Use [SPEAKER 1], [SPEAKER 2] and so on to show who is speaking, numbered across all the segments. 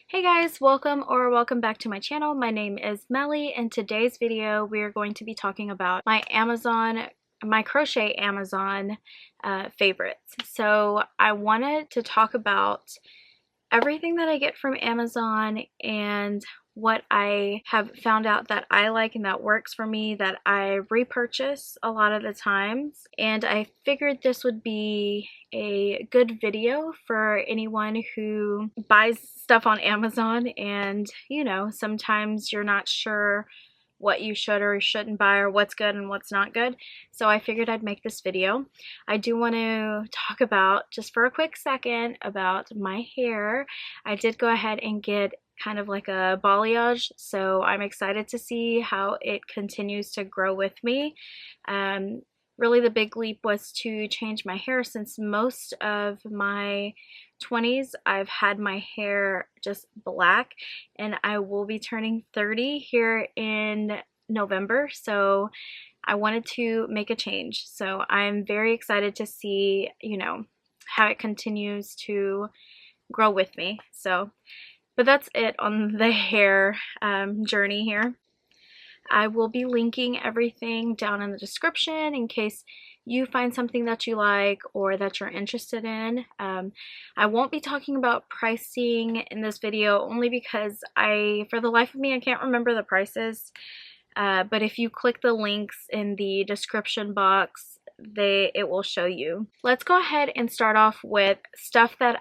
[SPEAKER 1] Hey guys, welcome back to my channel. My name is Melly. In today's video we are going to be talking about my crochet Amazon favorites. So I wanted to talk about everything that I get from Amazon and what I have found out that I like and that works for me, that I repurchase a lot of the times. And I figured this would be a good video for anyone who buys stuff on Amazon and, you know, sometimes you're not sure what you should or shouldn't buy or what's good and what's not good. So I figured I'd make this video. I do want to talk about, just for a quick second, about my hair. I did go ahead and get kind of like a balayage, so I'm excited to see how it continues to grow with me. Really the big leap was to change my hair. Since most of my 20s I've had my hair just black, and I will be turning 30 here in November, so I wanted to make a change. So I'm very excited to see, you know, how it continues to grow with me. But that's it on the hair journey here. I will be linking everything down in the description in case you find something that you like or that you're interested in. I won't be talking about pricing in this video only because for the life of me, I can't remember the prices. But if you click the links in the description box, it will show you. Let's go ahead and start off with stuff that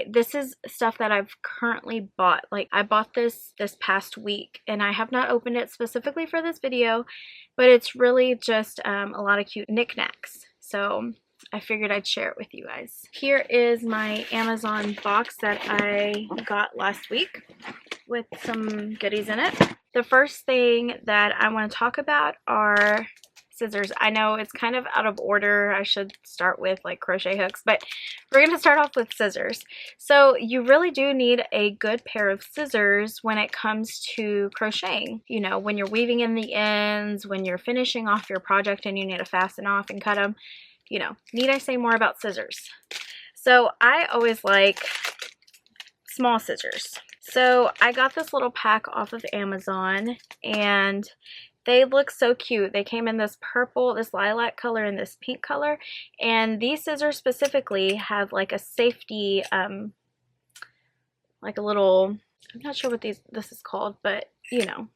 [SPEAKER 1] this is stuff that I've currently bought. Like, I bought this past week and I have not opened it specifically for this video, but it's really just a lot of cute knickknacks. So I figured I'd share it with you guys. Here is my Amazon box that I got last week with some goodies in it. The first thing that I want to talk about are scissors. I know it's kind of out of order. I should start with like crochet hooks, but we're going to start off with scissors. So you really do need a good pair of scissors when it comes to crocheting. You know, when you're weaving in the ends, when you're finishing off your project and you need to fasten off and cut them, you know, need I say more about scissors? So I always like small scissors. So I got this little pack off of Amazon and they look so cute. They came in this purple, this lilac color, and this pink color. And these scissors specifically have like a safety, like a little, I'm not sure what this is called, but you know,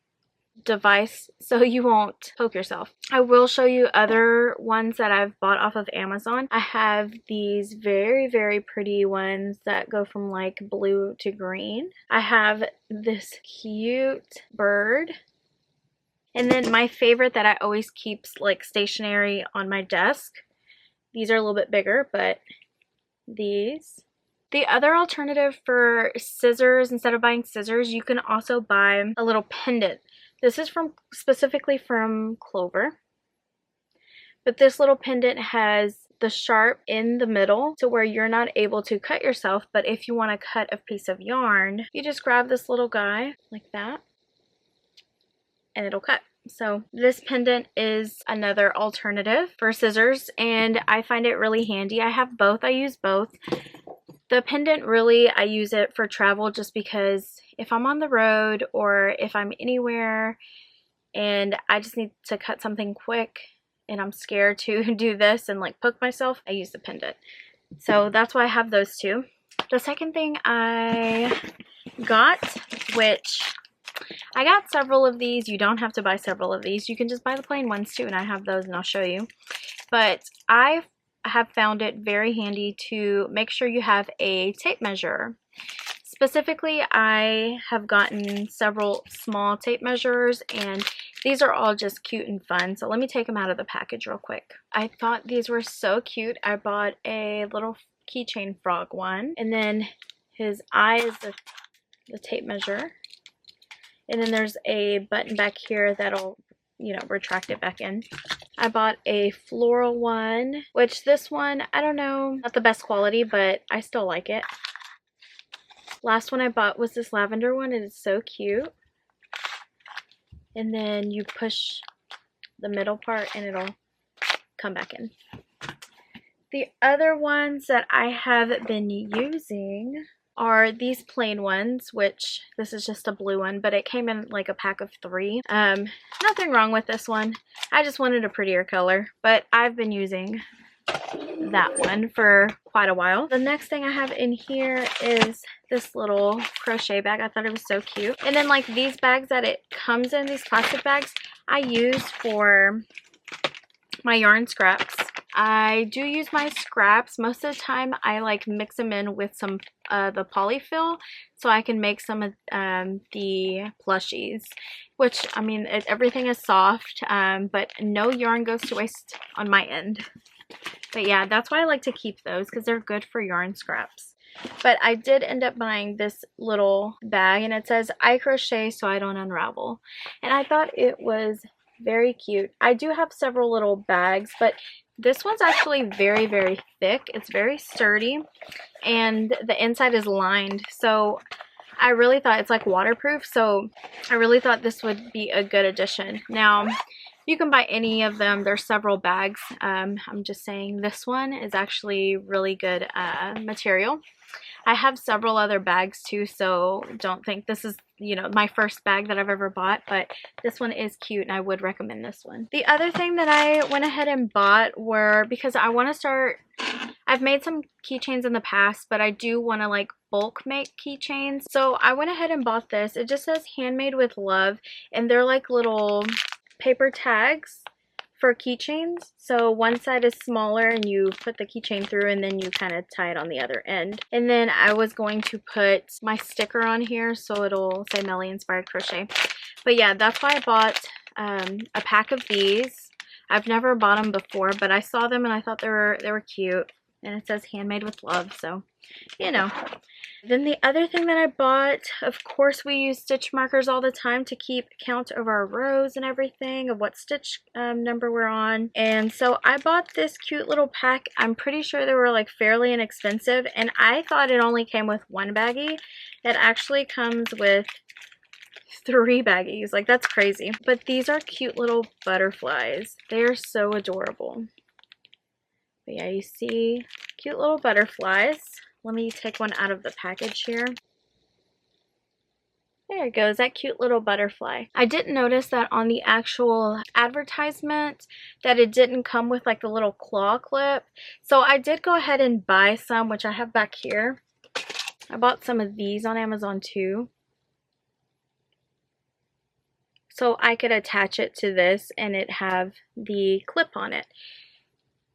[SPEAKER 1] device so you won't poke yourself. I will show you other ones that I've bought off of Amazon. I have these very, very pretty ones that go from like blue to green. I have this cute bird. And then my favorite that I always keep like stationary on my desk. These are a little bit bigger, but these. The other alternative for scissors, instead of buying scissors, you can also buy a little pendant. This is specifically from Clover. But this little pendant has the sharp in the middle to where you're not able to cut yourself, but if you want to cut a piece of yarn, you just grab this little guy like that and it'll cut. So this pendant is another alternative for scissors, and I find it really handy. I have both. I use both. The pendant, really, I use it for travel just because if I'm on the road or if I'm anywhere and I just need to cut something quick and I'm scared to do this and like poke myself, I use the pendant. So that's why I have those two. The second thing I got, which I got several of these. You don't have to buy several of these. You can just buy the plain ones too, and I have those and I'll show you. But I have found it very handy to make sure you have a tape measure. Specifically, I have gotten several small tape measures, and these are all just cute and fun. So let me take them out of the package real quick. I thought these were so cute. I bought a little keychain frog one, and then his eye is the tape measure. And then there's a button back here that'll, you know, retract it back in. I bought a floral one, which this one, I don't know, not the best quality, but I still like it. Last one I bought was this lavender one, and it's so cute. And then you push the middle part and it'll come back in. The other ones that I have been using are these plain ones, which this is just a blue one, but it came in like a pack of 3. Nothing wrong with this one. I just wanted a prettier color, but I've been using that one for quite a while. The next thing I have in here is this little crochet bag. I thought it was so cute. And then like these bags that it comes in, these plastic bags, I use for my yarn scraps. I do use my scraps. Most of the time I like mix them in with some the polyfill so I can make some of the plushies, which I mean everything is soft, but no yarn goes to waste on my end. But yeah, that's why I like to keep those, because they're good for yarn scraps. But I did end up buying this little bag, and it says I crochet so I don't unravel, and I thought it was very cute. I do have several little bags, but this one's actually very, very thick. It's very sturdy, and the inside is lined, so I really thought it's like waterproof, so I really thought this would be a good addition. Now you can buy any of them. There's several bags. I'm just saying this one is actually really good material. I have several other bags too, so don't think this is, you know, my first bag that I've ever bought, but this one is cute and I would recommend this one. The other thing that I went ahead and bought were, because I want to start, I've made some keychains in the past, but I do want to like bulk make keychains. So I went ahead and bought this. It just says handmade with love, and they're like little paper tags for keychains. So one side is smaller and you put the keychain through, and then you kind of tie it on the other end. And then I was going to put my sticker on here so it'll say Melly Inspired Crochet. But yeah, that's why I bought a pack of these. I've never bought them before, but I saw them and I thought they were cute. And it says handmade with love, so you know. Then the other thing that I bought, of course we use stitch markers all the time to keep count of our rows and everything, of what stitch number we're on. And so I bought this cute little pack. I'm pretty sure they were like fairly inexpensive, and I thought it only came with 1 baggie. It actually comes with 3 baggies. Like, that's crazy. But these are cute little butterflies. They are so adorable. But yeah, you see cute little butterflies. Let me take one out of the package here. There it goes, that cute little butterfly. I didn't notice that on the actual advertisement that it didn't come with like the little claw clip. So I did go ahead and buy some, which I have back here. I bought some of these on Amazon too, so I could attach it to this and it have the clip on it.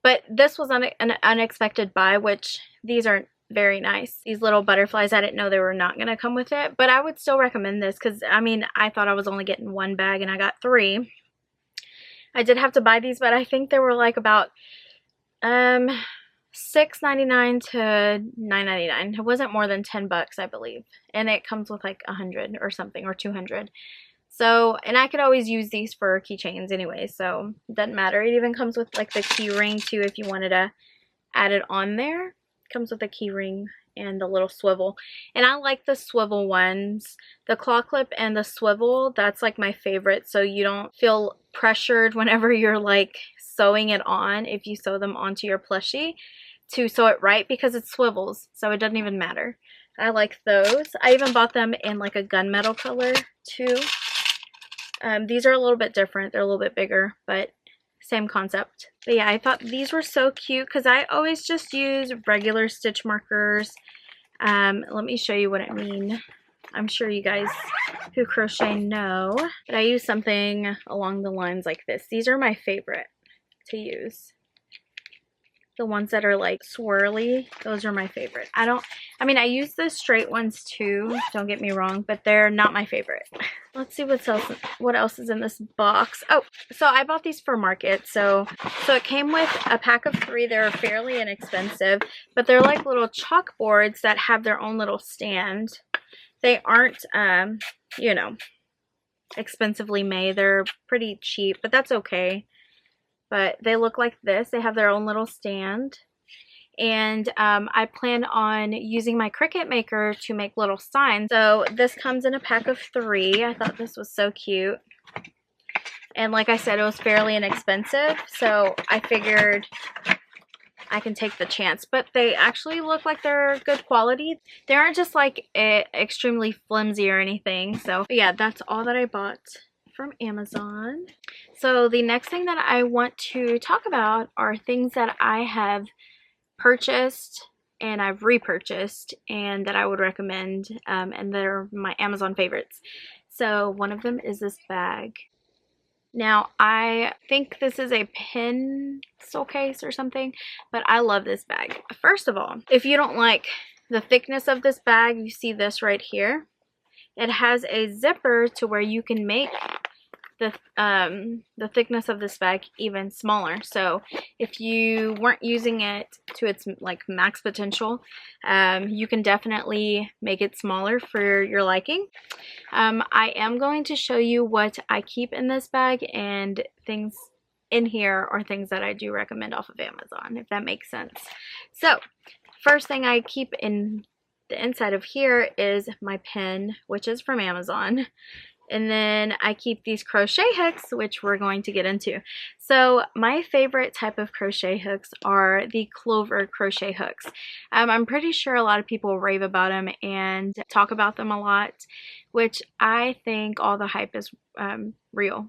[SPEAKER 1] But this was an unexpected buy, which these are very nice. These little butterflies, I didn't know they were not going to come with it, but I would still recommend this because, I mean, I thought I was only getting 1 bag and I got 3. I did have to buy these, but I think they were like about $6.99 to $9.99. It wasn't more than 10 bucks, I believe. And it comes with like 100 or something, or 200. So, and I could always use these for keychains anyway, so it doesn't matter. It even comes with like the key ring too if you wanted to add it on there. It comes with a key ring and the little swivel. And I like the swivel ones. The claw clip and the swivel, that's like my favorite, so you don't feel pressured whenever you're like sewing it on, if you sew them onto your plushie, to sew it right, because it swivels, so it doesn't even matter. I like those. I even bought them in like a gunmetal color too. These are a little bit different. They're a little bit bigger, but same concept. But yeah, I thought these were so cute because I always just use regular stitch markers. Let me show you what I mean. I'm sure you guys who crochet know, but I use something along the lines like this. These are my favorite to use. The ones that are like swirly, those are my favorite. I mean, I use the straight ones too, don't get me wrong, but they're not my favorite. Let's see what else is in this box. Oh, so I bought these for Market. So it came with a pack of 3. They're fairly inexpensive, but they're like little chalkboards that have their own little stand. They aren't, you know, expensively made. They're pretty cheap, but that's okay. But they look like this. They have their own little stand. And I plan on using my Cricut maker to make little signs. So this comes in a pack of 3. I thought this was so cute. And like I said, it was fairly inexpensive. So I figured I can take the chance. But they actually look like they're good quality. They aren't just like extremely flimsy or anything. So yeah, that's all that I bought from Amazon. So the next thing that I want to talk about are things that I have purchased and I've repurchased and that I would recommend, and they're my Amazon favorites. So one of them is this bag. Now I think this is a pencil case or something, but I love this bag. First of all, if you don't like the thickness of this bag, you see this right here. It has a zipper to where you can make the thickness of this bag even smaller. So if you weren't using it to its like max potential, you can definitely make it smaller for your liking. I am going to show you what I keep in this bag, and things in here are things that I do recommend off of Amazon, if that makes sense. So first thing I keep in the inside of here is my pen, which is from Amazon. And then I keep these crochet hooks, which we're going to get into. So my favorite type of crochet hooks are the clover crochet hooks. I'm pretty sure a lot of people rave about them and talk about them a lot, which I think all the hype is real.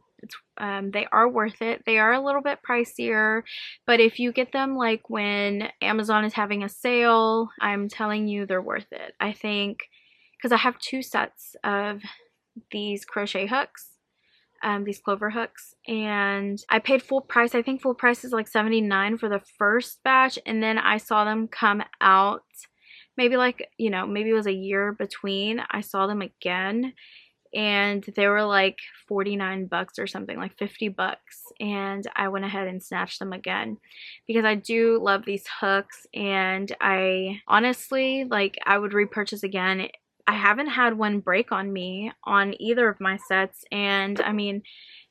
[SPEAKER 1] They are worth it. They are a little bit pricier, but if you get them like when Amazon is having a sale, I'm telling you they're worth it. I think, because I have 2 sets of these crochet hooks, these clover hooks, and I paid full price. I think full price is like $79 for the first batch, and then I saw them come out maybe like, you know, maybe it was a year between. I saw them again and they were like 49 bucks or something, like 50 bucks, and I went ahead and snatched them again because I do love these hooks, and I honestly, like, I would repurchase again. I haven't had one break on me on either of my sets, and I mean,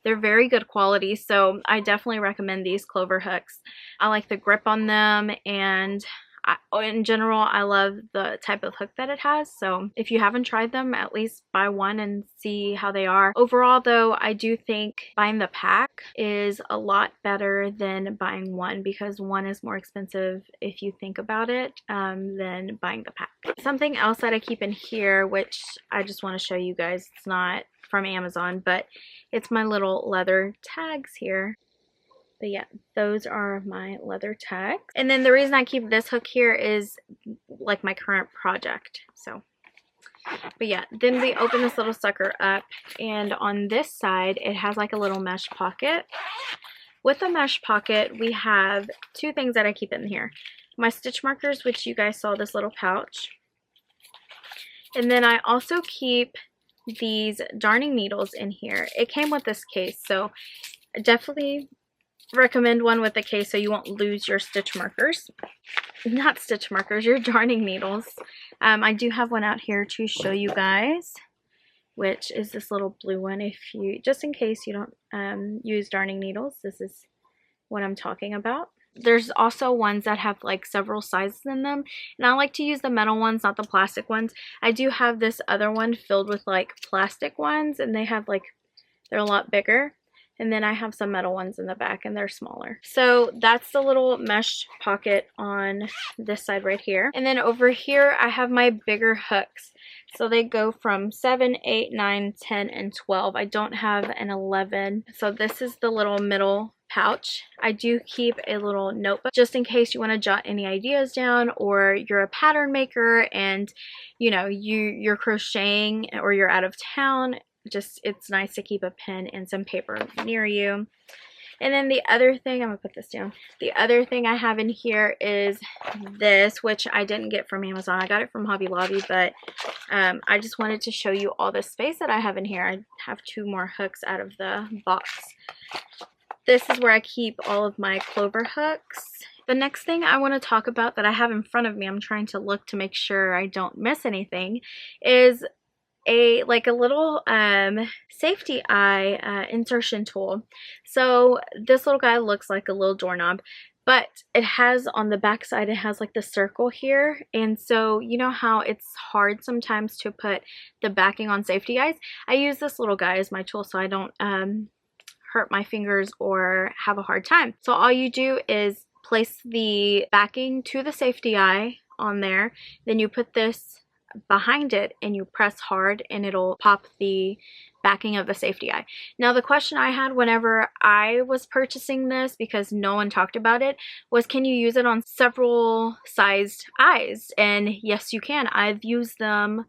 [SPEAKER 1] they're very good quality, so I definitely recommend these clover hooks. I like the grip on them, and in general, I love the type of hook that it has. So if you haven't tried them, at least buy one and see how they are. Overall though, I do think buying the pack is a lot better than buying one, because one is more expensive if you think about it, than buying the pack. Something else that I keep in here, which I just want to show you guys, it's not from Amazon, but it's my little leather tags here. But yeah, those are my leather tags. And then the reason I keep this hook here is like my current project. So, but yeah, then we open this little sucker up, and on this side, it has like a little mesh pocket. With the mesh pocket, we have 2 things that I keep in here. My stitch markers, which you guys saw this little pouch. And then I also keep these darning needles in here. It came with this case, so definitely recommend one with the case so you won't lose your stitch markers. Not stitch markers, your darning needles. I do have one out here to show you guys, which is this little blue one. If you, just in case you don't use darning needles, this is what I'm talking about. There's also ones that have like several sizes in them, and I like to use the metal ones, not the plastic ones. I do have this other one filled with like plastic ones, and they have like, they're a lot bigger. And then I have some metal ones in the back, and they're smaller. So that's the little mesh pocket on this side right here. And then over here, I have my bigger hooks. So they go from 7, 8, 9, 10, and 12. I don't have an 11. So this is the little middle pouch. I do keep a little notebook just in case you want to jot any ideas down, or you're a pattern maker and you know you're crocheting or you're out of town. Just, it's nice to keep a pen and some paper near you. And then the other thing, I'm gonna put this down. The other thing I have in here is this, which I didn't get from Amazon. I got it from Hobby Lobby, but I just wanted to show you all the space that I have in here. I have 2 more hooks out of the box. This is where I keep all of my clover hooks. The next thing I want to talk about that I have in front of me, I'm trying to look to make sure I don't miss anything, is a little safety eye insertion tool. So this little guy looks like a little doorknob, but it has on the back side, it has like the circle here, and so you know how it's hard sometimes to put the backing on safety eyes. I use this little guy as my tool so I don't hurt my fingers or have a hard time. So all you do is place the backing to the safety eye on there, then you put this behind it and you press hard and it'll pop the backing of the safety eye. Now the question I had whenever I was purchasing this, because no one talked about it, was can you use it on several sized eyes? And yes you can. I've used them,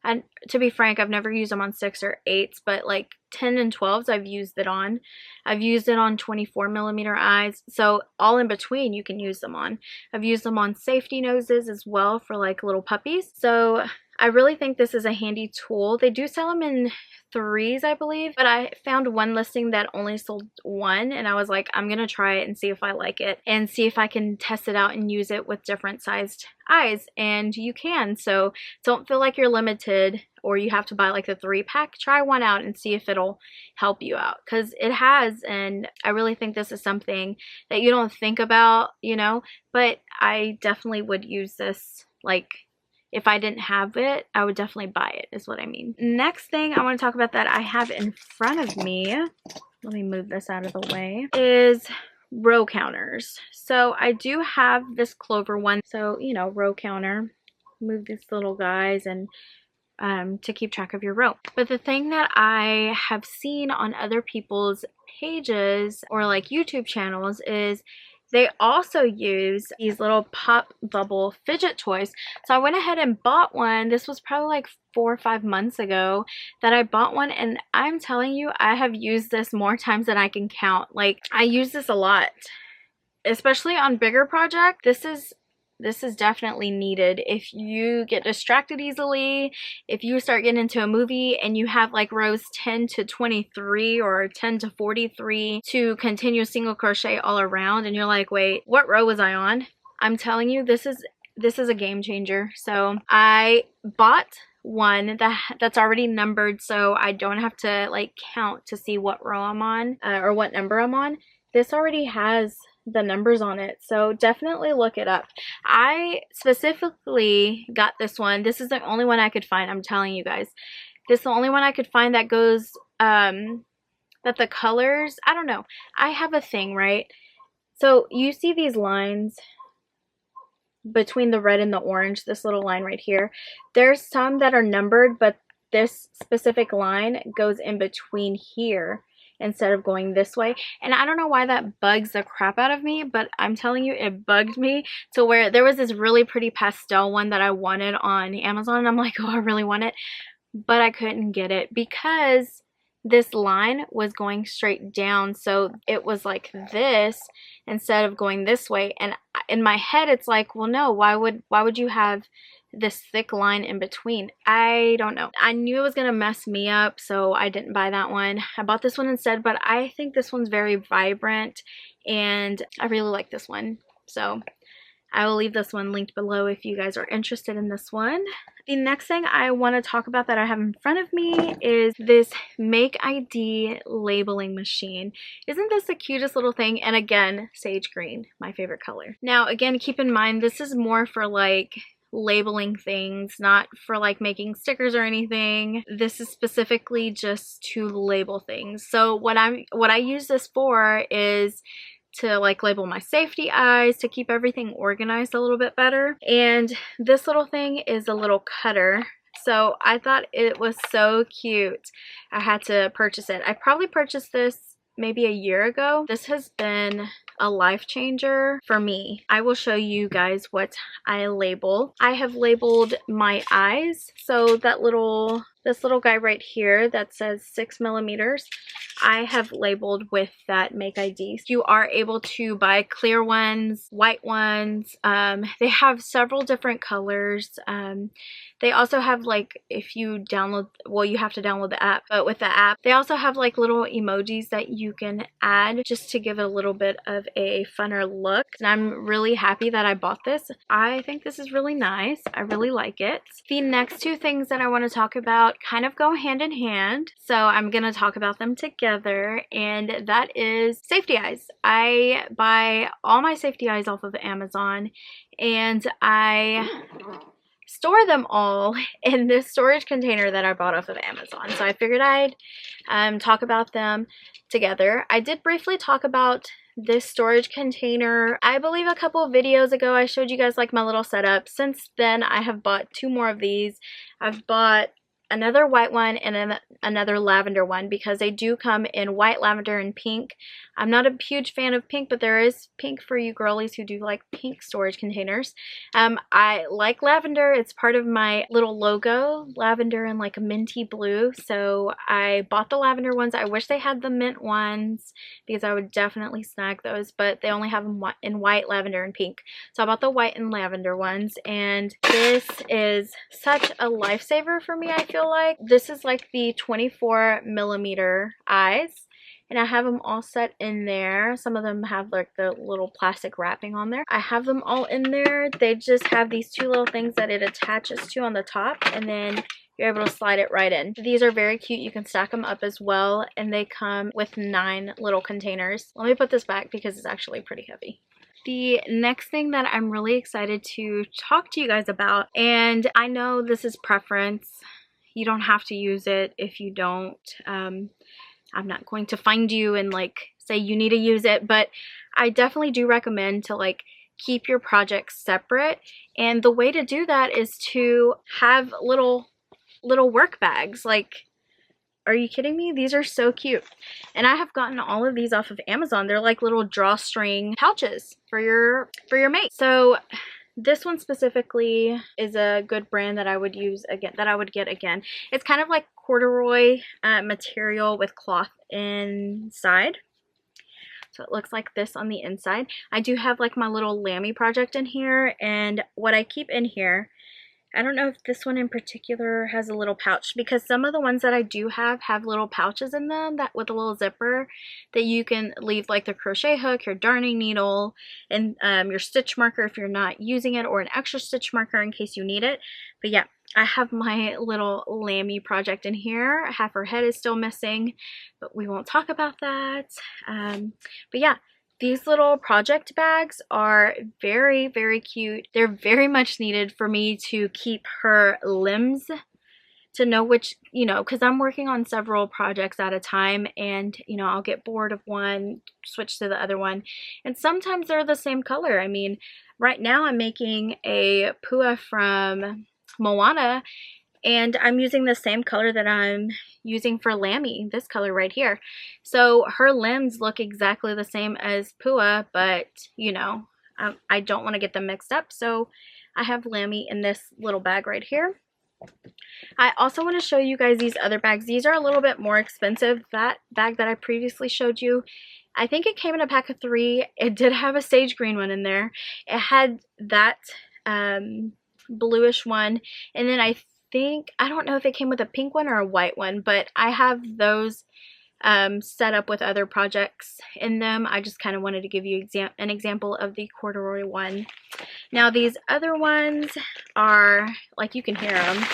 [SPEAKER 1] and to be frank, I've never used them on 6 or 8s, but like 10 and 12s I've used it on. I've used it on 24mm eyes, so all in between you can use them on. I've used them on safety noses as well for like little puppies. So I really think this is a handy tool. They do sell them in 3s, I believe, but I found one listing that only sold 1, and I was like, I'm gonna try it and see if I like it and see if I can test it out and use it with different sized eyes. And you can, so don't feel like you're limited or you have to buy like the 3-pack. Try one out and see if it'll help you out, because it has. And I really think this is something that you don't think about, you know, but I definitely would use this. Like, if I didn't have it, I would definitely buy it, is what I mean. Next thing I want to talk about that I have in front of me, let me move this out of the way, is row counters. So I do have this clover one, so you know, row counter, move these little guys and to keep track of your row. But the thing that I have seen on other people's pages or like YouTube channels is they also use these little pop bubble fidget toys. So I went ahead and bought one. This was probably like 4 or 5 months ago that I bought one, and I'm telling you, I have used this more times than I can count. Like, I use this a lot, especially on bigger projects. This is definitely needed if you get distracted easily, if you start getting into a movie and you have like rows 10 to 23 or 10 to 43 to continue single crochet all around, and you're like, wait, what row was I on? I'm telling you, this is a game changer. So I bought one that's already numbered, so I don't have to like count to see what row I'm on or what number I'm on. This already has the numbers on it, so definitely look it up. I specifically got this one. This is the only one I could find. I'm telling you guys, this is the only one I could find that goes that the colors, I don't know, I have a thing, right? So you see these lines between the red and the orange, this little line right here, there's some that are numbered, but this specific line goes in between here instead of going this way. And I don't know why that bugs the crap out of me, but I'm telling you, it bugged me to where there was this really pretty pastel one that I wanted on Amazon, and I'm like, oh, I really want it, but I couldn't get it because this line was going straight down. So it was like this instead of going this way. And in my head, it's like, well, no, why would you have this thick line in between? I don't know. I knew it was gonna mess me up, so I didn't buy that one. I bought this one instead, but I think this one's very vibrant and I really like this one. So I will leave this one linked below if you guys are interested in this one. The next thing I want to talk about that I have in front of me is this Make ID labeling machine. Isn't this the cutest little thing? And again, sage green, my favorite color. Now again, keep in mind, this is more for like labeling things, not for like making stickers or anything. This is specifically just to label things. So what I use this for is to like label my safety eyes, to keep everything organized a little bit better. And this little thing is a little cutter, so I thought it was so cute. I had to purchase it. I probably purchased this maybe a year ago. This has been a life changer for me. I will show you guys what I label. I have labeled my eyes, so that this little guy right here that says 6mm, I have labeled with that Make ID. You are able to buy clear ones, white ones. They have several different colors. They also have, like, if you download, well, you have to download the app, but with the app, they also have like little emojis that you can add just to give it a little bit of a funner look. And I'm really happy that I bought this. I think this is really nice. I really like it. The next two things that I want to talk about kind of go hand in hand, so I'm gonna talk about them together, and that is safety eyes. I buy all my safety eyes off of Amazon, and I store them all in this storage container that I bought off of Amazon. So I figured I'd talk about them together. I did briefly talk about this storage container. I believe a couple of videos ago I showed you guys like my little setup. Since then I have bought 2 more of these. I've bought another white one and then another lavender one because they do come in white, lavender, and pink. I'm not a huge fan of pink, but there is pink for you girlies who do like pink storage containers. I like lavender. It's part of my little logo, lavender and like a minty blue. So I bought the lavender ones. I wish they had the mint ones because I would definitely snag those, but they only have them in white, lavender, and pink. So I bought the white and lavender ones, and this is such a lifesaver for me. I feel like this is like the 24mm eyes, and I have them all set in there. Some of them have like the little plastic wrapping on there. I have them all in there. They just have these 2 little things that it attaches to on the top, and then you're able to slide it right in. These are very cute. You can stack them up as well, and they come with 9 little containers. Let me put this back because it's actually pretty heavy. The next thing that I'm really excited to talk to you guys about, and I know this is preference, you don't have to use it if you don't. I'm not going to find you and like say you need to use it, but I definitely do recommend to like keep your projects separate. And the way to do that is to have little work bags. Like, are you kidding me? These are so cute. And I have gotten all of these off of Amazon. They're like little drawstring pouches for your mate. So this one specifically is a good brand that I would use again, that I would get again. It's kind of like corduroy material with cloth inside. So it looks like this on the inside. I do have like my little Lammy project in here, and what I keep in here, I don't know if this one in particular has a little pouch, because some of the ones that I do have little pouches in them that with a little zipper that you can leave like the crochet hook, your darning needle, and your stitch marker if you're not using it, or an extra stitch marker in case you need it. But yeah, I have my little Lammy project in here. Half her head is still missing, but we won't talk about that. But yeah, these little project bags are very, very cute. They're very much needed for me to keep her limbs, to know which, you know, because I'm working on several projects at a time, and, you know, I'll get bored of one, switch to the other one, and sometimes they're the same color. I mean, right now I'm making a Pua from Moana, and I'm using the same color that I'm using for Lammy, this color right here. So her limbs look exactly the same as Pua, but you know, I don't want to get them mixed up, so I have Lammy in this little bag right here. I also want to show you guys these other bags. These are a little bit more expensive. That bag that I previously showed you, I think it came in a pack of 3. It did have a sage green one in there. It had that bluish one, and then I don't know if it came with a pink one or a white one, but I have those set up with other projects in them. I just kind of wanted to give you an example of the corduroy one. Now these other ones are, like, you can hear them,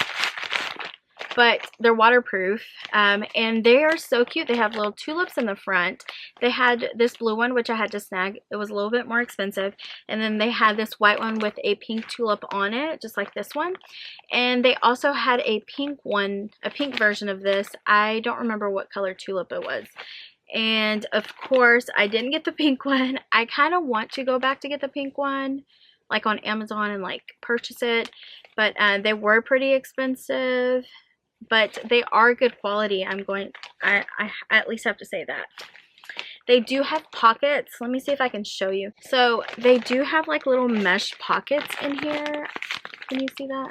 [SPEAKER 1] but they're waterproof, and they are so cute. They have little tulips in the front. They had this blue one, which I had to snag. It was a little bit more expensive, and then they had this white one with a pink tulip on it, just like this one, and they also had a pink one, a pink version of this. I don't remember what color tulip it was. And of course I didn't get the pink one. I kind of want to go back to get the pink one, like on Amazon, and like purchase it, but they were pretty expensive. But they are good quality. I at least have to say that. They do have pockets. Let me see if I can show you. So they do have like little mesh pockets in here. Can you see that?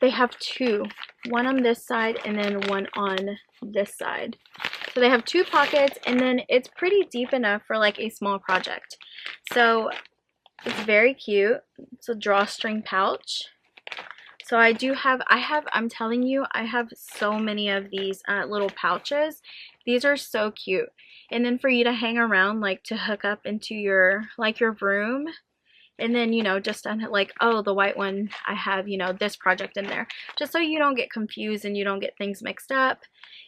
[SPEAKER 1] They have 2. One on this side and then one on this side. So they have 2 pockets, and then it's pretty deep enough for like a small project. So it's very cute. It's a drawstring pouch. So I'm telling you, I have so many of these little pouches. These are so cute. And then for you to hang around, like to hook up into your, like your room. And then, you know, just on like, oh, the white one, I have, you know, this project in there. Just so you don't get confused and you don't get things mixed up.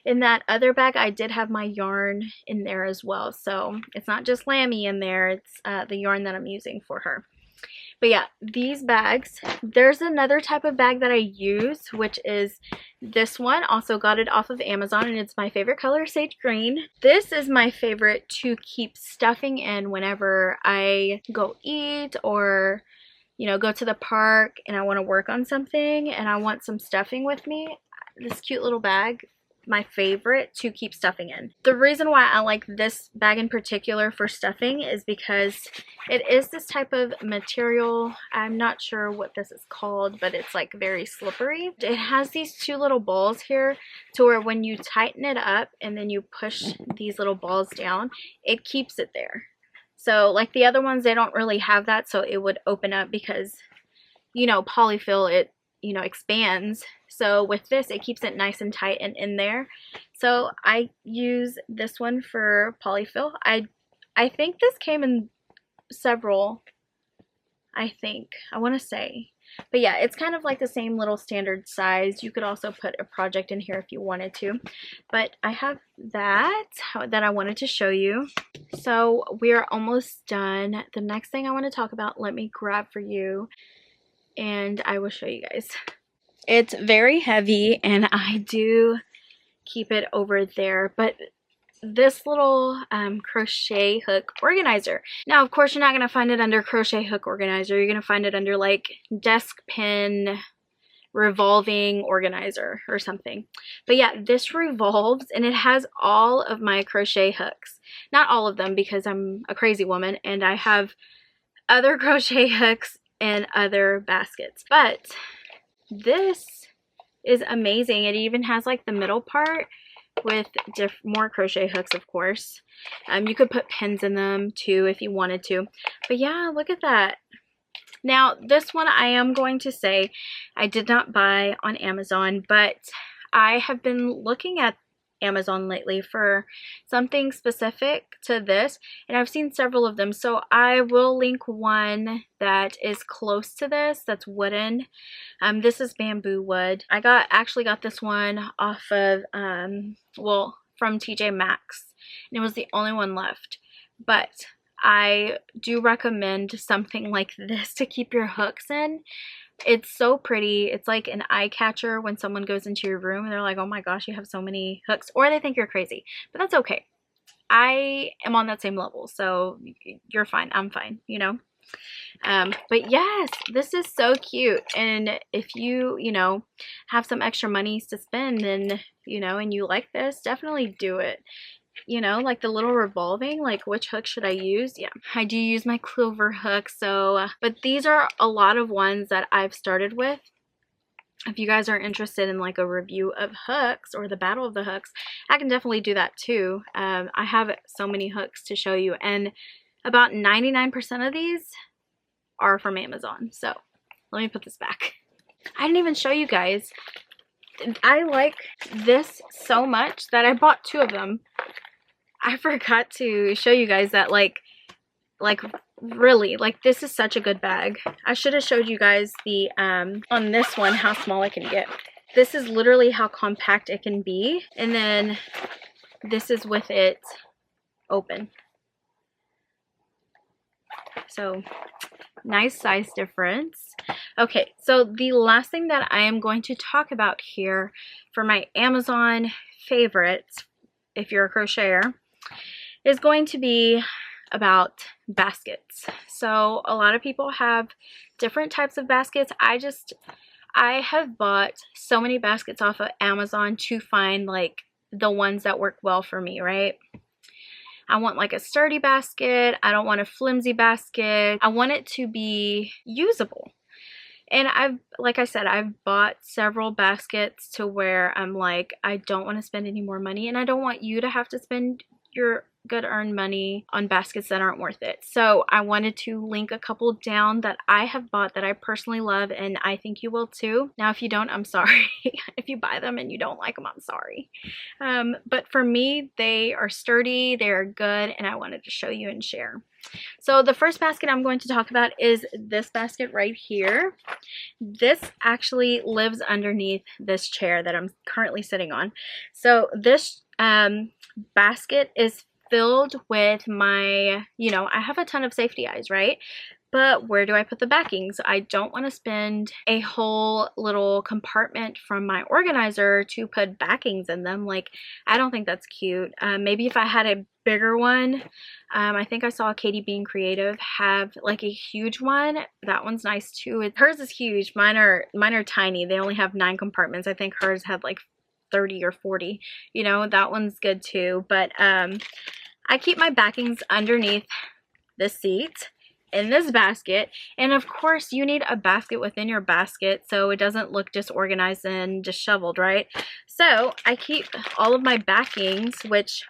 [SPEAKER 1] In that other bag, I did have my yarn in there as well. So it's not just Lammy in there. It's the yarn that I'm using for her. But yeah, these bags. There's another type of bag that I use, which is this one. Also got it off of Amazon, and it's my favorite color, sage green. This is my favorite to keep stuffing in whenever I go eat or, you know, go to the park and I want to work on something and I want some stuffing with me. This cute little bag, my favorite to keep stuffing in. The reason why I like this bag in particular for stuffing is because it is this type of material. I'm not sure what this is called, but it's like very slippery. It has these two little balls here to where when you tighten it up and then you push these little balls down, it keeps it there. So like the other ones, they don't really have that, so it would open up because, you know, polyfill, it, you know, expands. So with this, it keeps it nice and tight and in there. So I use this one for polyfill. I think this came in several, I want to say. But yeah, it's kind of like the same little standard size. You could also put a project in here if you wanted to. But I have that I wanted to show you. So we are almost done. The next thing I want to talk about, let me grab for you and I will show you guys. It's very heavy and I do keep it over there, but this little crochet hook organizer. Now, of course, you're not going to find it under crochet hook organizer. You're going to find it under like desk pin revolving organizer or something. But yeah, this revolves and it has all of my crochet hooks. Not all of them because I'm a crazy woman and I have other crochet hooks and other baskets. But this is amazing. It even has like the middle part with more crochet hooks, of course. You could put pins in them too if you wanted to. But yeah, look at that. Now, this one I am going to say I did not buy on Amazon, but I have been looking at Amazon lately for something specific to this, and I've seen several of them, so I will link one that is close to this, that's wooden. This is bamboo wood. I actually got this one off of well, from TJ Maxx, and it was the only one left. But I do recommend something like this to keep your hooks in. It's so pretty. It's like an eye catcher when someone goes into your room and they're like, oh my gosh, you have so many hooks, or they think you're crazy, but that's okay. I am on that same level, so you're fine, I'm fine, you know. But yes, this is so cute, and if you know, have some extra monies to spend and, you know, and you like this, definitely do it. You know, like the little revolving, like which hook should I use? Yeah, I do use my clover hook. So but these are a lot of ones that I've started with. If you guys are interested in like a review of hooks or the battle of the hooks, I can definitely do that too. I have so many hooks to show you, and about 99% of these are from Amazon. So let me put this back. I didn't even show you guys. I like this so much that I bought two of them. I forgot to show you guys that, like really, like, this is such a good bag. I should have showed you guys the on this one how small it can get. This is literally how compact it can be, and then this is with it open. So nice size difference. Okay, so the last thing that I am going to talk about here for my Amazon favorites, if you're a crocheter, is going to be about baskets. So a lot of people have different types of baskets. I have bought so many baskets off of Amazon to find like the ones that work well for me, right? I want like a sturdy basket. I don't want a flimsy basket. I want it to be usable. And like I said, I've bought several baskets to where I'm like, I don't want to spend any more money, and I don't want you to have to spend your good earned money on baskets that aren't worth it. So I wanted to link a couple down that I have bought that I personally love, and I think you will too. Now, if you don't, I'm sorry. If you buy them and you don't like them, I'm sorry. But for me, they are sturdy, they are good, and I wanted to show you and share. So the first basket I'm going to talk about is this basket right here. This actually lives underneath this chair that I'm currently sitting on. So this basket is filled with my, you know, I have a ton of safety eyes, right? But where do I put the backings? I don't want to spend a whole little compartment from my organizer to put backings in them. Like, I don't think that's cute. Maybe if I had a bigger one. I think I saw Katie Bean Creative have like a huge one. That one's nice too. Hers is huge. Mine are tiny. They only have 9 compartments. I think hers had like 30 or 40. You know, that one's good too. But I keep my backings underneath the seat in this basket, and of course you need a basket within your basket so it doesn't look disorganized and disheveled, right? So I keep all of my backings, which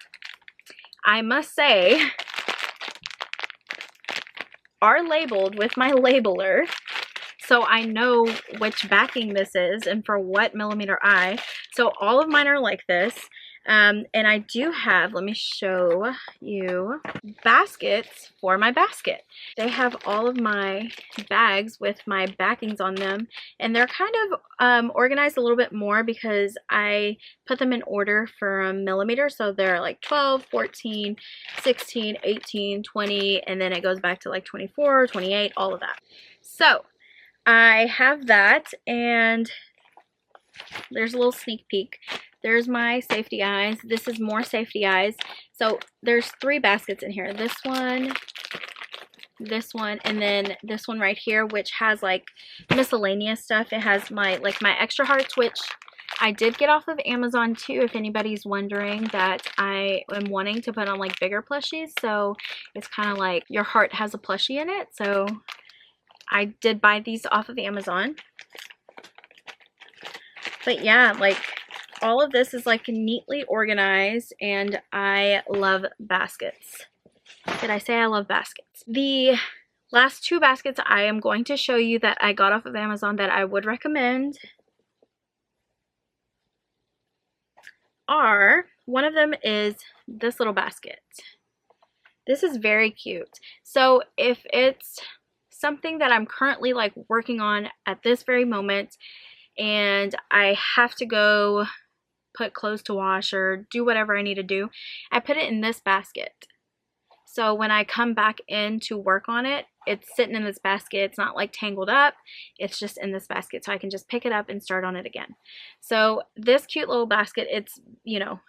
[SPEAKER 1] I must say are labeled with my labeler, so I know which backing this is and for what millimeter eye. So all of mine are like this. And I do have, let me show you, baskets for my basket. They have all of my bags with my backings on them, and they're kind of organized a little bit more because I put them in order from millimeters. So they're like 12, 14, 16, 18, 20, and then it goes back to like 24, 28, all of that. So I have that, and there's a little sneak peek. There's my safety eyes. This is more safety eyes. So there's 3 baskets in here. This one, and then this one right here, which has like miscellaneous stuff. It has my extra hearts, which I did get off of Amazon too, if anybody's wondering, that I am wanting to put on like bigger plushies. So it's kind of like your heart has a plushie in it. So I did buy these off of Amazon. But yeah, like, all of this is like neatly organized, and I love baskets. Did I say I love baskets? The last 2 baskets I am going to show you that I got off of Amazon that I would recommend are, one of them is this little basket. This is very cute. So if it's something that I'm currently like working on at this very moment and I have to go put clothes to wash or do whatever I need to do, I put it in this basket. So when I come back in to work on it, it's sitting in this basket. It's not like tangled up. It's just in this basket, so I can just pick it up and start on it again. So this cute little basket, it's, you know,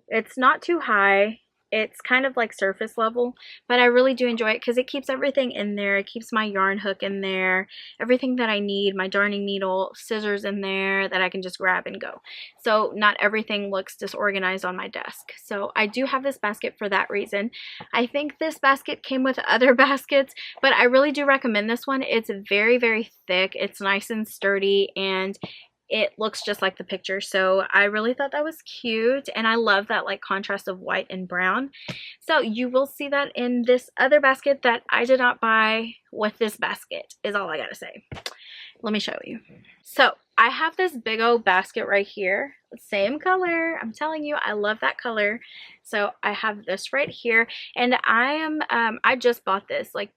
[SPEAKER 1] it's not too high. It's kind of like surface level, but I really do enjoy it because it keeps everything in there. It keeps my yarn hook in there, everything that I need, my darning needle, scissors in there that I can just grab and go. So not everything looks disorganized on my desk. So I do have this basket for that reason. I think this basket came with other baskets, but I really do recommend this one. It's very, very thick. It's nice and sturdy, and it looks just like the picture. So I really thought that was cute, and I love that like contrast of white and brown. So you will see that in this other basket that I did not buy with this basket, is all I gotta say. Let me show you. So I have this big old basket right here, same color. I'm telling you, I love that color. So I have this right here, and I just bought this like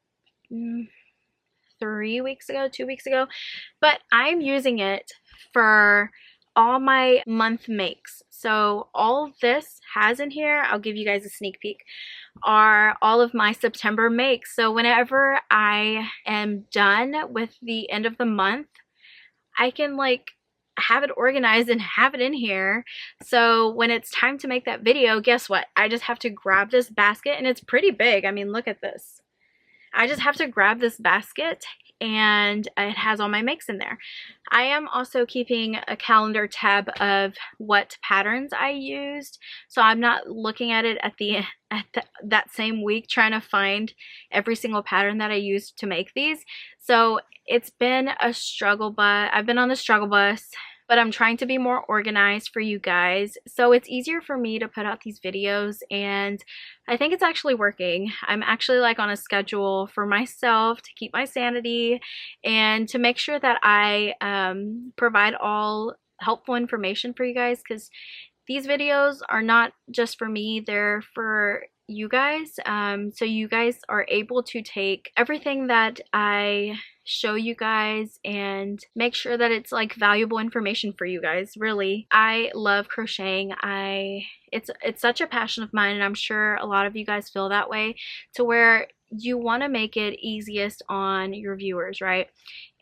[SPEAKER 1] 3 weeks ago, 2 weeks ago, but I'm using it for all my month makes. So all this has in here, I'll give you guys a sneak peek, are all of my September makes. So whenever I am done with the end of the month, I can like have it organized and have it in here. So when it's time to make that video, guess what? I just have to grab this basket, and it's pretty big. I mean, look at this. I just have to grab this basket, and it has all my makes in there. I am also keeping a calendar tab of what patterns I used, so I'm not looking at it that same week trying to find every single pattern that I used to make these. So it's been a struggle, but I've been on the struggle bus. But I'm trying to be more organized for you guys, so it's easier for me to put out these videos, and I think it's actually working. I'm actually like on a schedule for myself to keep my sanity and to make sure that I provide all helpful information for you guys, because these videos are not just for me, they're for you guys, so you guys are able to take everything that I show you guys and make sure that it's like valuable information for you guys. Really, I love crocheting. It's such a passion of mine, and I'm sure a lot of you guys feel that way, to where you want to make it easiest on your viewers, right?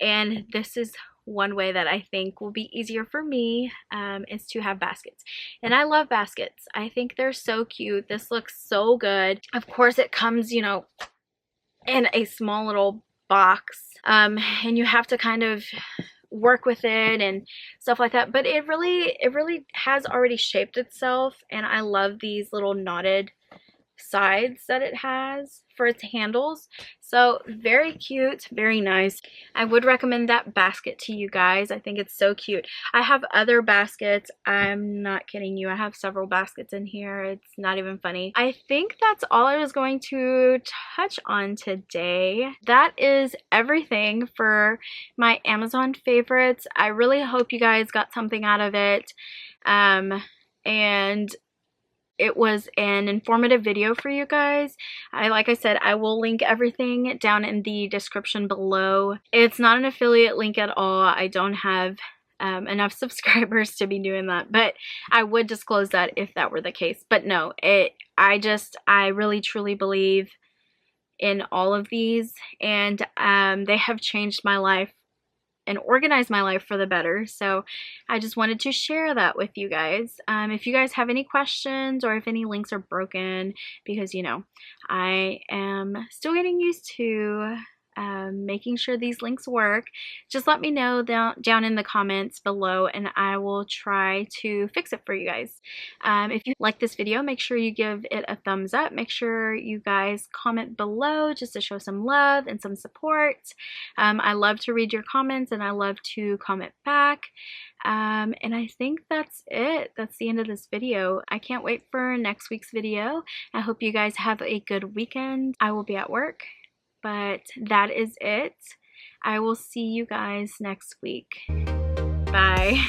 [SPEAKER 1] And this is one way that I think will be easier for me, is to have baskets. And I love baskets. I think they're so cute. This looks so good. Of course it comes, you know, in a small little box, and you have to kind of work with it and stuff like that, but it really has already shaped itself, and I love these little knotted sides that it has for its handles. So very cute, very nice. I would recommend that basket to you guys. I think it's so cute. I have other baskets. I'm not kidding you. I have several baskets in here. It's not even funny. I think that's all I was going to touch on today. That is everything for my Amazon favorites. I really hope you guys got something out of it. And it was an informative video for you guys. Like I said, I will link everything down in the description below. It's not an affiliate link at all. I don't have enough subscribers to be doing that, but I would disclose that if that were the case. But no, I really truly believe in all of these, and they have changed my life and organize my life for the better. So I just wanted to share that with you guys. If you guys have any questions, or if any links are broken, because you know I am still getting used to making sure these links work, just let me know down in the comments below, and I will try to fix it for you guys. If you like this video, make sure you give it a thumbs up. Make sure you guys comment below just to show some love and some support. I love to read your comments, and I love to comment back. And I think that's it. That's the end of this video. I can't wait for next week's video. I hope you guys have a good weekend. I will be at work, but that is it. I will see you guys next week. Bye.